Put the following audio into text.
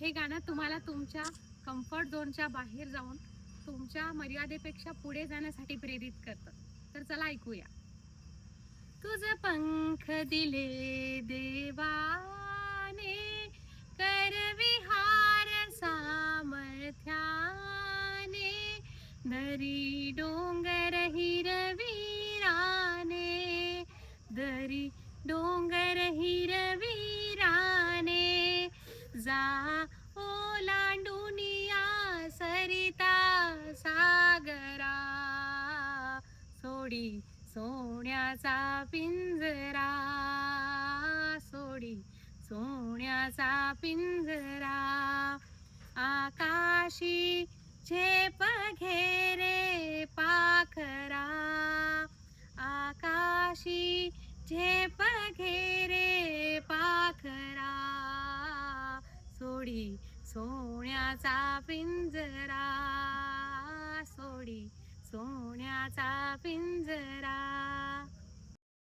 हे गाणं तुम्हाला तुमच्या कम्फर्ट झोनच्या बाहेर जाऊन तुमच्या मर्यादेपेक्षा पुढे जाण्यासाठी प्रेरित करतं. तर चला ऐकूया. तुझ पंख दिले देवाने, कर विहार सामर्थ्याने, दरी डोंगर हिरवीराने, दरी डोंगर हिरवीराने, जा ओलांडूनिया सरिता सागरा, सोडी सोन्याचा पिंजरा, सोडी सोन्याचा पिंजरा, आकाशी झेप घेरे पाखरा, आकाशी झेप घेरे पाखरा, सोडी सोन्याचा पिंजरा, सोडी सोन्याचा पिंजरा.